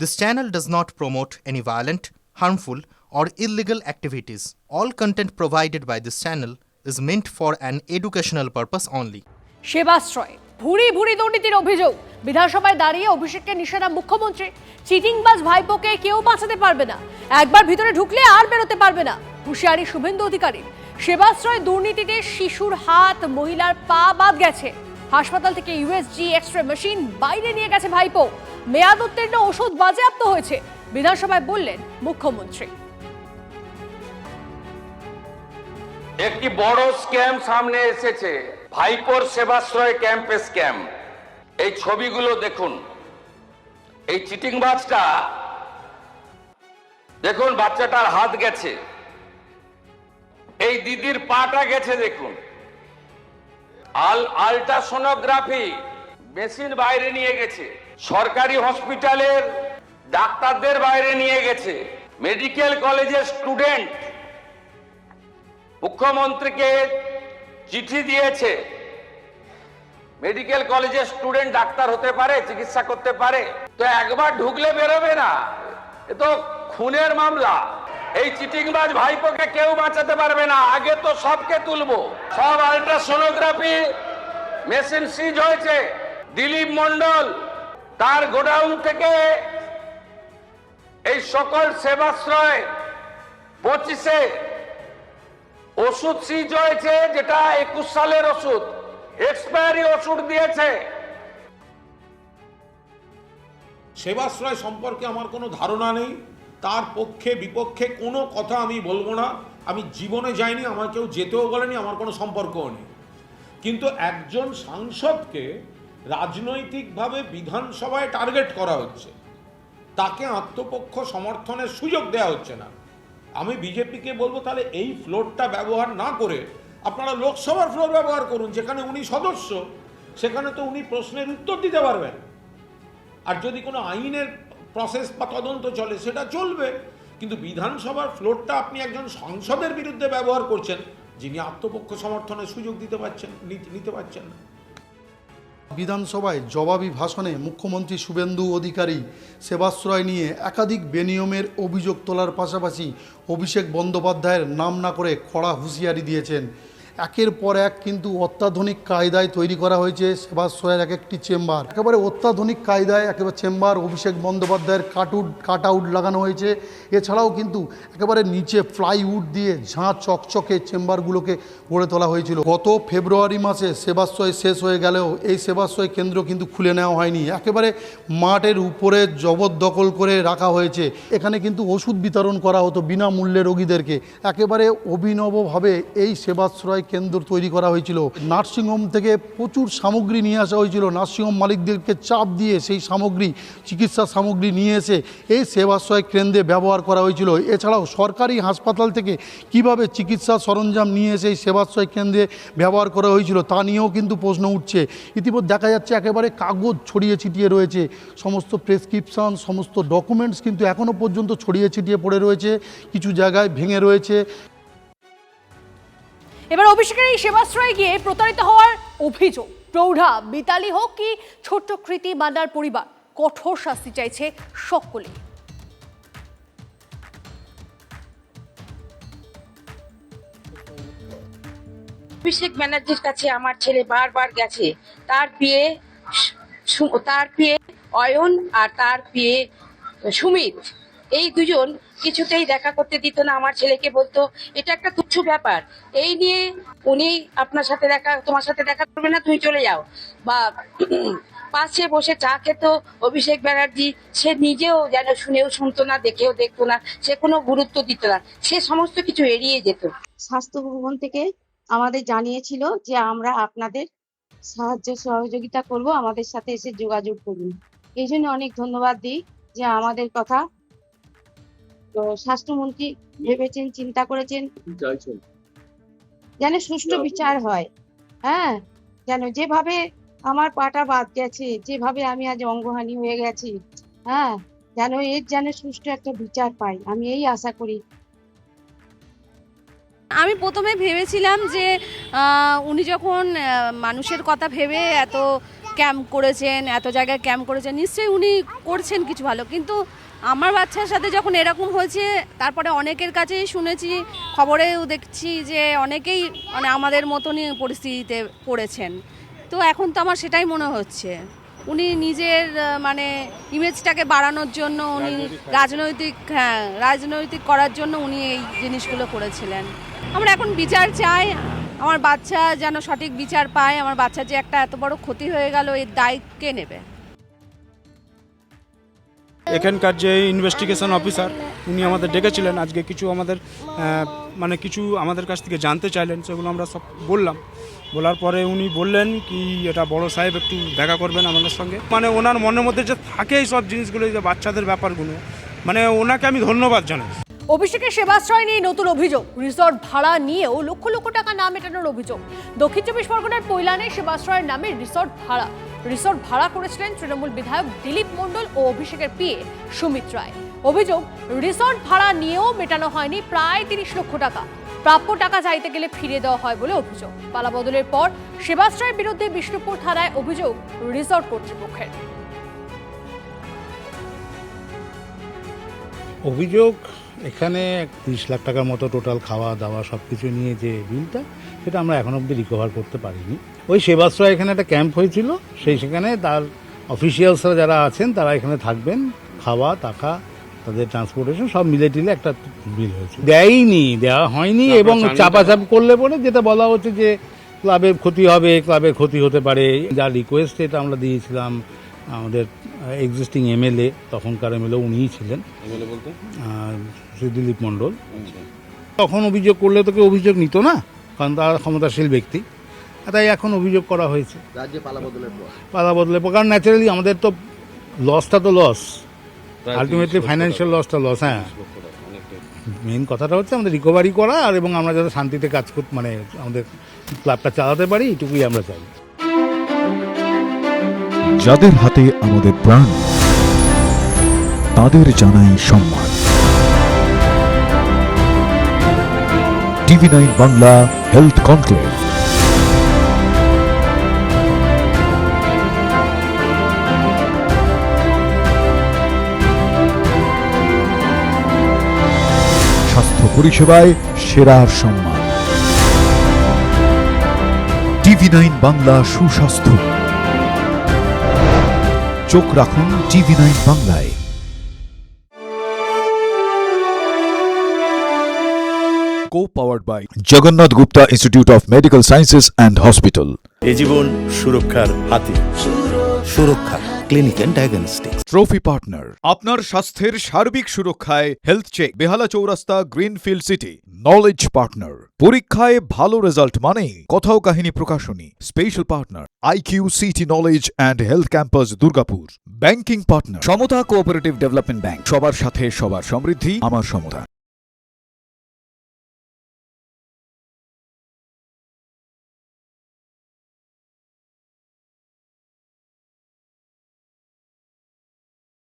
This channel does not promote any violent, harmful, or illegal activities. All content provided by this channel is meant for an educational purpose only. Sebashray ভুরি ভুরি দুর্নীতির অভিযোগ, বিধানসভায় দাঁড়িয়ে অভিষেককে নিশানা মুখ্যমন্ত্রী। চিটিংবাজ ভাইপোকে কেউ বাঁচাতে পারবে না, একবার ভিতরে ঢুকলে আর বেরোতে পারবে না, হুঁশিয়ারি শুভেন্দু অধিকারীর। সেবাশ্রয় দুর্নীতিতে শিশুর হাত, মহিলার পা বাদ গেছে। হাসপাতাল থেকে ইউএসজি এক্সরে মেশিন বাইরে নিয়ে গেছে ভাইপো। মেয়াদ উত্তীর্ণ ওষুধ বাজেয়াপ্ত হয়েছে, বিধানসভায় বললেন মুখ্যমন্ত্রী। একটি বড় স্ক্যাম সামনে এসেছে, ভাইপোর সেবাশ্রয় ক্যাম্পে স্ক্যাম। এই ছবিগুলো দেখুন, এই চিটিংবাজটা দেখুন, বাচ্চাটার হাত গেছে, এই দিদির পাটা গেছে, দেখুন আল্ট্রাসোনোগ্রাফি মেশিন বাইরে নিয়ে গেছে, সরকারি হসপিটালের ডাক্তারদের বাইরে নিয়ে গেছে, মেডিকেল কলেজের স্টুডেন্ট মুখ্যমন্ত্রীকে চিঠি দিয়েছে। মেডিকেল কলেজের স্টুডেন্ট ডাক্তার হতে পারে, চিকিৎসা করতে পারে, তো একবার ঢুকলে বেরোবে না, এ তো খুনের মামলা। এই চিটিংবাজ ভাইপোকে কেউ বাঁচাতে পারবে না, আগে তো সবকে তুলবো। সব আল্ট্রাসোনোগ্রাফি মেশিন সিজ হয়েছে। দিলীপ মন্ডল তার গোডাউন থেকে এই সকল সেবাশ্রয় 25-এ ওষুধ সিজ হয়েছে, যেটা 21 সালের ওষুধ, এক্সপায়ারি ওষুধ দিয়েছে। সেবাশ্রয় সম্পর্কে আমার কোনো ধারণা নেই, তার পক্ষে বিপক্ষে কোনো কথা আমি বলবো না। আমি জীবনে যাইনি, আমার কেউ যেতেও বলেনি, আমার কোনো সম্পর্কও নেই। কিন্তু একজন সাংসদকে রাজনৈতিকভাবে বিধানসভায় টার্গেট করা হচ্ছে, তাকে আত্মপক্ষ সমর্থনের সুযোগ দেওয়া হচ্ছে না। আমি বিজেপিকে বলবো, তাহলে এই ফ্লোরটা ব্যবহার না করে আপনারা লোকসভার ফ্লোর ব্যবহার করুন, যেখানে উনি সদস্য, সেখানে তো উনি প্রশ্নের উত্তর দিতে পারবেন। আর যদি কোনো আইনের প্রসেস বা তদন্ত চলে সেটা চলবে, কিন্তু বিধানসভার ফ্লোরটা আপনি একজন সাংসদের বিরুদ্ধে ব্যবহার করছেন, যিনি আত্মপক্ষ সমর্থনের সুযোগ নিতে পারছেন না। বিধানসভায় জবাবি ভাষণে মুখ্যমন্ত্রী শুভেন্দু অধিকারী সেবাশ্রয় নিয়ে একাধিক বেনিয়মের অভিযোগ তোলার পাশাপাশি অভিষেক বন্দ্যোপাধ্যায়ের নাম না করে কড়া হুঁশিয়ারি দিয়েছেন। একের পর এক কিন্তু অত্যাধুনিক কায়দায় তৈরি করা হয়েছে সেবাশ্রয়ের এক একটি চেম্বার, একেবারে অত্যাধুনিক কায়দায় একেবারে চেম্বার অভিষেক বন্দ্যোপাধ্যায়ের কাট আউট লাগানো হয়েছে। এছাড়াও কিন্তু একেবারে নিচে প্লাইউড দিয়ে ঝাঁ চকচকে চেম্বারগুলোকে গড়ে তোলা হয়েছিল। গত ফেব্রুয়ারি মাসে সেবাশ্রয় শেষ হয়ে গেলেও এই সেবাশ্রয় কেন্দ্র কিন্তু খুলে নেওয়া হয়নি, একেবারে মাঠের উপরে জবরদখল করে রাখা হয়েছে। এখানে কিন্তু ওষুধ বিতরণ করা হতো বিনামূল্যে রোগীদেরকে। একেবারে অভিনবভাবে এই সেবাশ্রয় কেন্দ্র তৈরি করা হয়েছিল। নার্সিংহোম থেকে প্রচুর সামগ্রী নিয়ে আসা হয়েছিল, নার্সিংহোম মালিকদেরকে চাপ দিয়ে সেই সামগ্রী, চিকিৎসা সামগ্রী নিয়ে এসে এই সেবাশ্রয় কেন্দ্রে ব্যবহার করা হয়েছিল। এছাড়াও সরকারি হাসপাতাল থেকে কিভাবে চিকিৎসা সরঞ্জাম নিয়ে এসে এই সেবাশ্রয় কেন্দ্রে ব্যবহার করা হয়েছিল তা নিয়েও কিন্তু প্রশ্ন উঠছে। ইতিমধ্যে দেখা যাচ্ছে একেবারে কাগজ ছড়িয়ে ছিটিয়ে রয়েছে, সমস্ত প্রেসক্রিপশন, সমস্ত ডকুমেন্টস কিন্তু এখনও পর্যন্ত ছড়িয়ে ছিটিয়ে পড়ে রয়েছে, কিছু জায়গায় ভেঙে রয়েছে। এবার অভিষেকের এই সেবাশ্রয়ে গিয়ে প্রতারিত হওয়ার অভিযোগ, প্রৌঢ়া মিতালি হোক কি ছোট্ট কৃতি মান্নার পরিবার, কঠোর শাস্তি চাইছে সকলে। অভিষেক ব্যানার্জির কাছে আমার ছেলে বারবার গেছে, তার পিয়ে অয়ন আর তার পিয়ে সুমিত, এই দুজন কিছুতেই দেখা করতে দিত না আমার ছেলেকে, বলতো এটা একটা তুচ্ছ ব্যাপার, এই নিয়ে উনি তোমার সাথে দেখা করবে না, তুমি চলে যাও। বা পাশে বসে চা খেত অভিষেক ব্যানার্জি, সে নিজেও যেন শুনেও শুনতো না, দেখেও দেখতো না, সে কোনো গুরুত্ব দিত না, সে সমস্ত কিছু এড়িয়ে যেত। স্বাস্থ্য ভবন থেকে আমাদের জানিয়েছিল যে আমরা আপনাদের সাহায্য সহযোগিতা করব, আমাদের সাথে এসে যোগাযোগ করুন। এই জন্য অনেক ধন্যবাদ দিই যে আমাদের কথা তো স্বাস্থ্যমন্ত্রী ভেবেছেন, চিন্তা করেছেন, যেন সুষ্ঠু বিচার হয়। হ্যাঁ, যেন যেভাবে আমার পাটা বাদ গেছে, যেভাবে আমি আজ অঙ্গহানি হয়ে গেছি, হ্যাঁ, যেন সুষ্ঠু একটা বিচার পাই, আমি এই আশা করি। আমি প্রথমে ভেবেছিলাম যে উনি যখন মানুষের কথা ভেবে এত ক্যাম্প করেছেন, এত জায়গায় ক্যাম্প করেছেন, নিশ্চয়ই উনি করছেন কিছু ভালো। কিন্তু আমার বাচ্চার সাথে যখন এরকম হয়েছে, তারপরে অনেকের কাছেই শুনেছি, খবরেও দেখছি যে অনেকেই মানে আমাদের মতনই পরিস্থিতিতে পড়েছেন। তো এখন তো আমার সেটাই মনে হচ্ছে উনি নিজের মানে ইমেজটাকে বাড়ানোর জন্য, উনি রাজনৈতিক করার জন্য উনি এই জিনিসগুলো করেছিলেন। আমরা এখন বিচার চাই, আমার বাচ্চা যেন সঠিক বিচার পায়। আমার বাচ্চার যে একটা এত বড় ক্ষতি হয়ে গেল, এর দায় কে নেবে? এখানকার যে ইনভেস্টিগেশন অফিসার উনি আমাদের ডেকেছিলেন আজকে, কিছু আমাদের মানে কিছু আমাদের কাছ থেকে জানতে চাইলেন, সেগুলো আমরা সব বললাম। বলার পরে উনি বললেন কি এটা বড় সাহেব একটু দেখা করবেন আমাদের সঙ্গে। মানে ওনার মনের মধ্যে যে থাকে এই সব জিনিসগুলো, যে বাচ্চাদের ব্যাপারগুলো, মানে ওনাকে আমি ধন্যবাদ জানাই। অভিষেকের সেবাশ্রয় নিয়ে নতুন অভিযোগ, রিসর্ট ভাড়া নিয়েও লক্ষ লক্ষ টাকা না মেটানোর অভিযোগ। দক্ষিণ চব্বিশ পরগনার পৈলানে সেবাশ্রয়ের নামে রিসর্ট ভাড়া করেছিলেন তৃণমূল বিধায়ক দিলীপ মণ্ডল ও অভিষেকের পিএ সুমিত রায়। অভিযোগ, রিসর্ট ভাড়া নিয়েও মেটানো হয়নি প্রায় 30 লক্ষ টাকা। প্রাপ্য টাকা চাইতে গেলে ফিরিয়ে দেওয়া হয় বলে অভিযোগ। পালাবদলের পর সেবাশ্রয়ের বিরুদ্ধে বিষ্ণুপুর থানায় অভিযোগ রিসর্ট কর্তৃপক্ষের। অভিযোগ এখানে 30 লাখ টাকার মতো টোটাল খাওয়া দাওয়া সব কিছু নিয়ে যে বিলটা, সেটা আমরা এখন অবধি রিকভার করতে পারিনি। ওই সেবাশ্রয় এখানে একটা ক্যাম্প হয়েছিল, সেখানে তার অফিসিয়ালসরা যারা আছেন তারা এখানে থাকবেন, খাওয়া টাকা তাদের ট্রান্সপোর্টেশন সব মিলে টিলে একটা বিল হয়েছে। দেওয়া হয়নি, এবং চাপাচাপ করলে পরে যেটা বলা হচ্ছে যে ক্লাবের ক্ষতি হবে, ক্লাবের ক্ষতি হতে পারে। যা রিকোয়েস্ট এটা আমরা দিয়েছিলাম আমাদের এক্সিস্টিং এমএলএ, তখনকার এমএলএ উনিই ছিলেন, শ্রী দিলীপ মণ্ডল। তখন অভিযোগ করলে তো কেউ অভিযোগ নিত না, কারণ তার ক্ষমতাশীল ব্যক্তি। তাই এখন অভিযোগ করা হয়েছে রাজ্যে পালাবদলের পর। কারণ ন্যাচারালি আমাদের তো লসটা তো লস, আলটিমেটলি ফাইন্যান্সিয়াল লসটা লস। হ্যাঁ, মেন কথাটা হচ্ছে আমাদের রিকভারি করা, আর এবং আমরা যাতে শান্তিতে কাজ করতে, মানে আমাদের ক্লাবটা চালাতে পারি, এটুকুই আমরা চাই। যাদের হাতে আমাদের প্রাণ, তাদের জানাই সম্মান। TV9 Bangla health conclave. স্বাস্থ্য পরিষেবায় সেরার সম্মান। TV9 বাংলা সুস্বাস্থ্য। চোখ রাখুন TV9 বাংলায়। Co-powered by Jagannath Gupta Institute of Medical Sciences and Hospital. এ জীবন সুরক্ষার হাতে। Suraksha clinic and diagnostics. Trophy partner আপনার স্বাস্থ্যের সার্বিক সুরক্ষায় হেলথ চেক, বেহালা চৌরাস্তা, গ্রিনফিল্ড সিটি। নলেজ পার্টনার পরীক্ষায় ভালো রেজাল্ট মানে কথাও কাহিনী প্রকাশনী। Special partner IQ city knowledge and health campus, Durgapur. Banking partner Samata cooperative development bank. সবার সাথে সবার সমৃদ্ধি, আমার সমতা।